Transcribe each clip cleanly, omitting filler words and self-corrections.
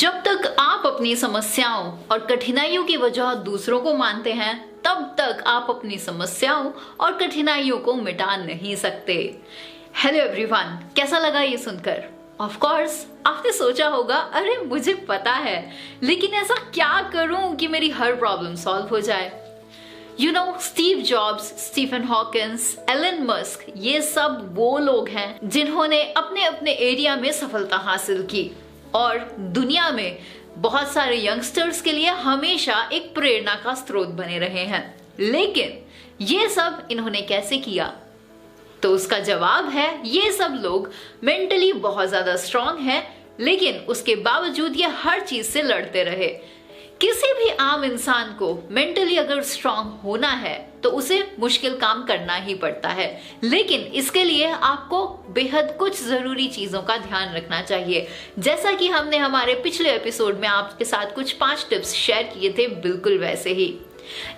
जब तक आप अपनी समस्याओं और कठिनाइयों की वजह दूसरों को मानते हैं, तब तक आप अपनी समस्याओं और कठिनाइयों को मिटा नहीं सकते। हेलो एवरीवन, कैसा लगा ये सुनकर? ऑफ कोर्स आपने सोचा होगा, अरे मुझे पता है, लेकिन ऐसा क्या करूं कि मेरी हर प्रॉब्लम सॉल्व हो जाए। Steve Jobs, Stephen Hawkins, Elon Musk, ये सब वो लोग हैं जिन्होंने अपने अपने एरिया में सफलता हासिल की और दुनिया में बहुत सारे यंगस्टर्स के लिए हमेशा एक प्रेरणा का स्रोत बने रहे हैं। लेकिन ये सब इन्होंने कैसे किया? तो उसका जवाब है, ये सब लोग मेंटली बहुत ज्यादा स्ट्रांग हैं, लेकिन उसके बावजूद ये हर चीज से लड़ते रहे। किसी भी आम इंसान को मेंटली अगर स्ट्रांग होना है तो उसे मुश्किल काम करना ही पड़ता है, लेकिन इसके लिए आपको बेहद कुछ जरूरी चीजों का ध्यान रखना चाहिए। जैसा कि हमने हमारे पिछले एपिसोड में आपके साथ कुछ 5 टिप्स शेयर किए थे, बिल्कुल वैसे ही।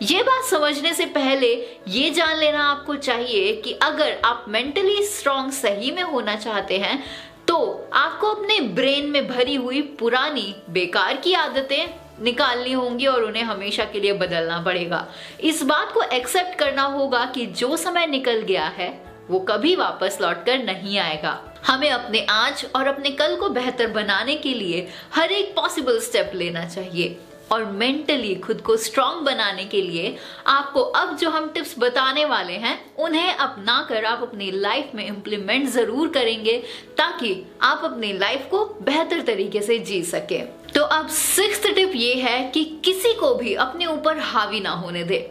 ये बात समझने से पहले ये जान लेना आपको चाहिए कि अगर आप मेंटली स्ट्रांग सही में होना चाहते हैं तो आपको अपने ब्रेन में भरी हुई पुरानी बेकार की आदतें निकालनी होंगी और उन्हें हमेशा के लिए बदलना पड़ेगा। इस बात को एक्सेप्ट करना होगा कि जो समय निकल गया है वो कभी वापस लौटकर नहीं आएगा। हमें अपने आज और अपने कल को बेहतर बनाने के लिए हर एक पॉसिबल स्टेप लेना चाहिए और मेंटली खुद को स्ट्रांग बनाने के लिए आपको अब जो हम टिप्स बताने वाले हैं उन्हें अपना कर आप अपनी लाइफ में इंप्लीमेंट जरूर करेंगे, ताकि आप अपनी लाइफ को बेहतर तरीके से जी सके। तो अब 6th टिप ये है कि किसी को भी अपने ऊपर हावी ना होने दे।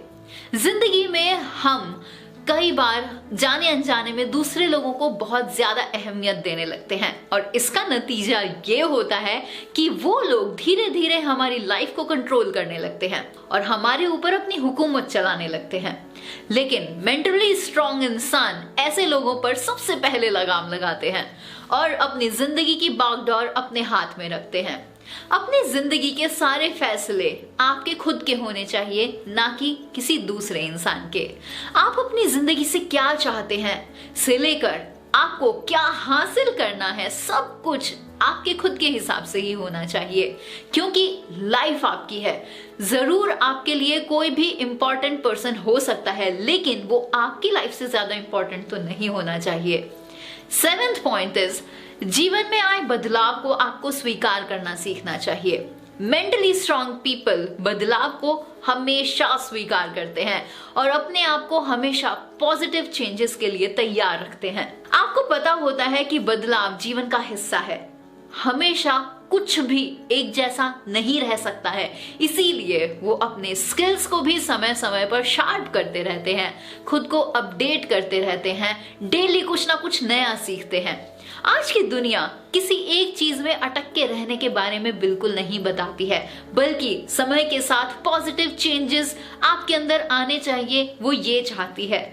जिंदगी में हम कई बार जाने अनजाने में दूसरे लोगों को बहुत ज्यादा अहमियत देने लगते हैं और इसका नतीजा ये होता है कि वो लोग धीरे धीरे हमारी लाइफ को कंट्रोल करने लगते हैं और हमारे ऊपर अपनी हुकूमत चलाने लगते हैं। लेकिन मेंटली स्ट्रांग इंसान ऐसे लोगों पर सबसे पहले लगाम लगाते हैं और अपनी जिंदगी की बागडोर अपने हाथ में रखते हैं। अपनी जिंदगी के सारे फैसले आपके खुद के होने चाहिए, ना कि किसी दूसरे इंसान के। आप अपनी जिंदगी से क्या चाहते हैं से लेकर आपको क्या हासिल करना है, सब कुछ आपके खुद के हिसाब से ही होना चाहिए, क्योंकि लाइफ आपकी है। जरूर आपके लिए कोई भी इंपॉर्टेंट पर्सन हो सकता है, लेकिन वो आपकी लाइफ से ज्यादा इंपॉर्टेंट तो नहीं होना चाहिए। 7th पॉइंट इज, जीवन में आए बदलाव को आपको स्वीकार करना सीखना चाहिए। मेंटली स्ट्रांग पीपल बदलाव को हमेशा स्वीकार करते हैं और अपने आप को हमेशा पॉजिटिव चेंजेस के लिए तैयार रखते हैं। आपको पता होता है कि बदलाव जीवन का हिस्सा है। हमेशा कुछ भी एक जैसा नहीं रह सकता है, इसीलिए वो अपने स्किल्स को भी समय समय पर शार्प करते रहते हैं, खुद को अपडेट करते रहते हैं, डेली कुछ ना कुछ नया सीखते हैं। आज की दुनिया किसी एक चीज में अटक के रहने के बारे में बिल्कुल नहीं बताती है, बल्कि समय के साथ पॉजिटिव चेंजेस आपके अंदर आने चाहिए, वो ये चाहती है।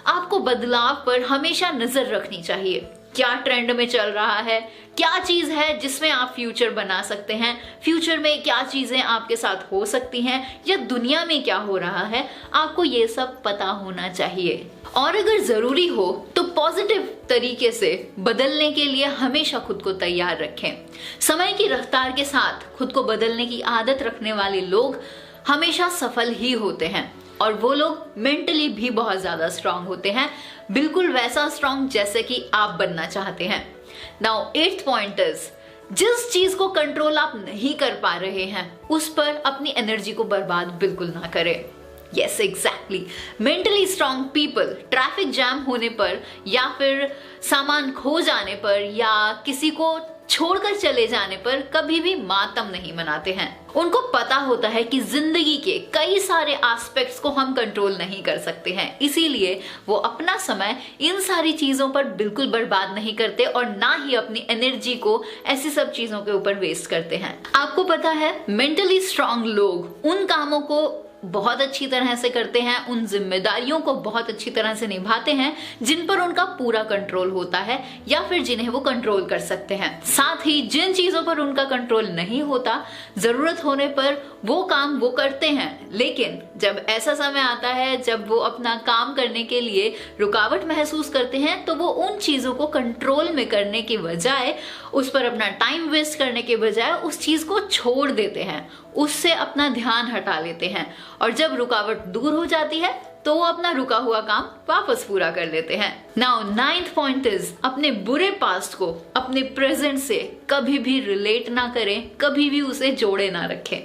आपको बदलाव पर हमेशा नजर रखनी चाहिए। क्या ट्रेंड में चल रहा है, क्या चीज है जिसमें आप फ्यूचर बना सकते हैं, फ्यूचर में क्या चीजें आपके साथ हो सकती हैं, या दुनिया में क्या हो रहा है, आपको ये सब पता होना चाहिए। और अगर जरूरी हो तो पॉजिटिव तरीके से बदलने के लिए हमेशा खुद को तैयार रखें। समय की रफ्तार के साथ खुद को बदलने की आदत रखने वाले लोग हमेशा सफल ही होते हैं और वो लोग मेंटली भी बहुत ज्यादा स्ट्रांग होते हैं, बिल्कुल वैसा स्ट्रांग जैसे कि आप बनना चाहते हैं। नाउ 8th पॉइंट इज, जिस चीज को कंट्रोल आप नहीं कर पा रहे हैं उस पर अपनी एनर्जी को बर्बाद बिल्कुल ना करें। Yes exactly, mentally strong people traffic jam होने पर या फिर सामान खो जाने पर या किसी को छोड़कर चले जाने पर कभी भी मातम नहीं मनाते हैं। उनको पता होता है कि जिंदगी के कई सारे एस्पेक्ट्स को हम कंट्रोल नहीं कर सकते हैं, इसीलिए वो अपना समय इन सारी चीजों पर बिल्कुल बर्बाद नहीं करते और ना ही अपनी एनर्जी को ऐसी सब चीजों के ऊपर वेस्ट करते हैं। आपको पता है, मेंटली स्ट्रांग लोग उन कामों को बहुत अच्छी तरह से करते हैं, उन जिम्मेदारियों को बहुत अच्छी तरह से निभाते हैं जिन पर उनका पूरा कंट्रोल होता है या फिर जिन्हें वो कंट्रोल कर सकते हैं। साथ ही जिन चीजों पर उनका कंट्रोल नहीं होता, जरूरत होने पर वो काम वो करते हैं, लेकिन जब ऐसा समय आता है जब वो अपना काम करने के लिए रुकावट महसूस करते हैं तो वो उन चीजों को कंट्रोल में करने की बजाय, उस पर अपना टाइम वेस्ट करने के बजाय उस चीज को छोड़ देते हैं, उससे अपना ध्यान हटा लेते हैं और जब रुकावट दूर हो जाती है तो वो अपना रुका हुआ काम वापस पूरा कर लेते हैं। नाउ 9th पॉइंट इज, अपने बुरे पास्ट को अपने प्रेजेंट से कभी भी रिलेट ना करें, कभी भी उसे जोड़े ना रखें।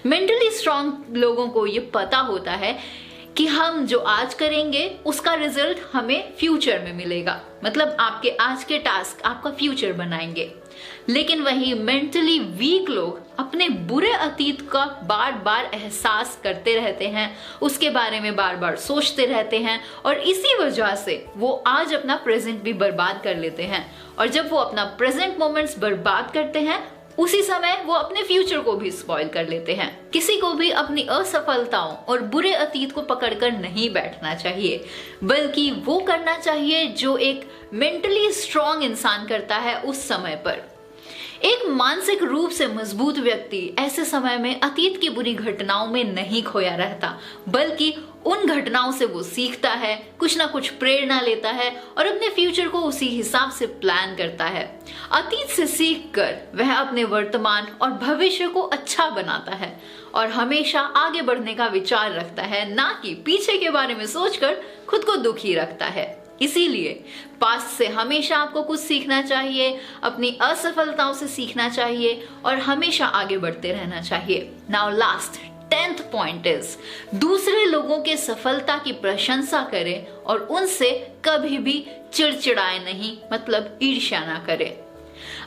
मेंटली स्ट्रांग लोगों को ये पता होता है कि हम जो आज करेंगे उसका रिजल्ट हमें फ्यूचर में मिलेगा, मतलब आपके आज के टास्क आपका फ्यूचर बनाएंगे। लेकिन वही मेंटली वीक लोग अपने बुरे अतीत का बार बार एहसास करते रहते हैं, उसके बारे में बार बार सोचते रहते हैं और इसी वजह से वो आज अपना प्रेजेंट भी बर्बाद कर लेते हैं। और जब वो अपना प्रेजेंट मोमेंट्स बर्बाद करते हैं, उसी समय वो अपने फ्यूचर को भी स्पॉइल कर लेते हैं। किसी को भी अपनी असफलताओं और बुरे अतीत को पकड़कर नहीं बैठना चाहिए, बल्कि वो करना चाहिए जो एक मेंटली स्ट्रांग इंसान करता है उस समय पर। एक मानसिक रूप से मजबूत व्यक्ति ऐसे समय में अतीत की बुरी घटनाओं में नहीं खोया रहता, बल्कि उन घटनाओं से वो सीखता है, कुछ ना कुछ प्रेरणा लेता है और अपने फ्यूचर को उसी हिसाब से प्लान करता है। अतीत से सीखकर वह अपने वर्तमान और भविष्य को अच्छा बनाता है और हमेशा आगे बढ़ने का विचार रखता है, ना कि पीछे के बारे में सोचकर खुद को दुखी रखता है। इसीलिए पास्ट से हमेशा आपको कुछ सीखना चाहिए, अपनी असफलताओं से सीखना चाहिए और हमेशा आगे बढ़ते रहना चाहिए। Now last 10th point is, दूसरे लोगों के सफलता की प्रशंसा करें और उनसे कभी भी चिड़चिड़ाए नहीं, मतलब ईर्ष्या ना करें।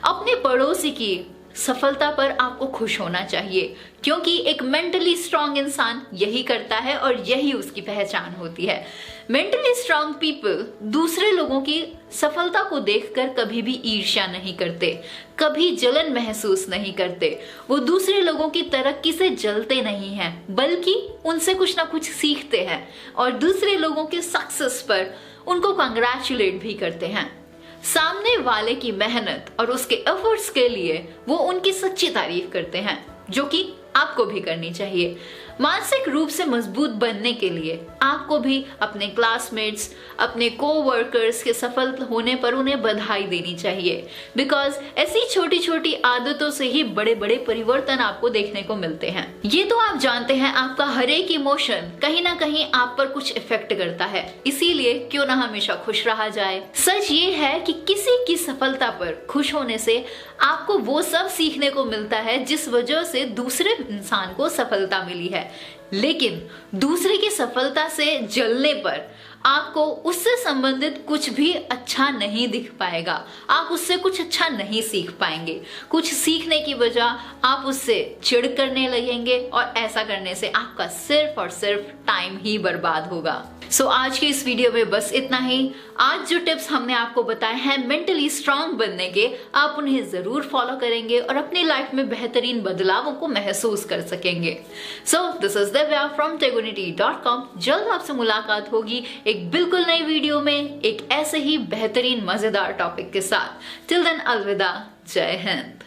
अपने पड़ोसी की सफलता पर आपको खुश होना चाहिए, क्योंकि एक मेंटली स्ट्रांग इंसान यही करता है और यही उसकी पहचान होती है। मेंटली स्ट्रांग पीपल दूसरे लोगों की सफलता को देखकर कभी भी ईर्ष्या नहीं करते, कभी जलन महसूस नहीं करते। वो दूसरे लोगों की तरक्की से जलते नहीं हैं, बल्कि उनसे कुछ ना कुछ सीखते हैं और दूसरे लोगों के सक्सेस पर उनको कांग्रेचुलेट भी करते हैं। सामने वाले की मेहनत और उसके एफर्ट्स के लिए वो उनकी सच्ची तारीफ करते हैं, जो कि आपको भी करनी चाहिए। मानसिक रूप से मजबूत बनने के लिए आपको भी अपने क्लासमेट्स, अपने कोवर्कर्स के सफल होने पर उन्हें बधाई देनी चाहिए, बिकॉज ऐसी छोटी छोटी आदतों से ही बड़े बड़े परिवर्तन आपको देखने को मिलते हैं। ये तो आप जानते हैं, आपका हर एक इमोशन कहीं ना कहीं आप पर कुछ इफेक्ट करता है, इसीलिए क्यों ना हमेशा खुश रहा जाए। सच ये है कि किसी की सफलता पर खुश होने से आपको वो सब सीखने को मिलता है जिस वजह से दूसरे इंसान को सफलता मिली है, लेकिन दूसरे की सफलता से जलने पर आपको उससे संबंधित कुछ भी अच्छा नहीं दिख पाएगा, आप उससे कुछ अच्छा नहीं सीख पाएंगे। कुछ सीखने की बजाय आप उससे चिढ़ करने लगेंगे और ऐसा करने से आपका सिर्फ और सिर्फ टाइम ही बर्बाद होगा। सो आज की इस वीडियो में बस इतना ही। आज जो टिप्स हमने आपको बताए हैं मेंटली स्ट्रांग बनने के, आप उन्हें जरूर फॉलो करेंगे और अपनी लाइफ में बेहतरीन बदलावों को महसूस कर सकेंगे। So this is Divya from tegunity.com। जल्द आपसे मुलाकात होगी एक बिल्कुल नई वीडियो में, एक ऐसे ही बेहतरीन मजेदार टॉपिक के साथ। टिल देन अलविदा, जय हिंद।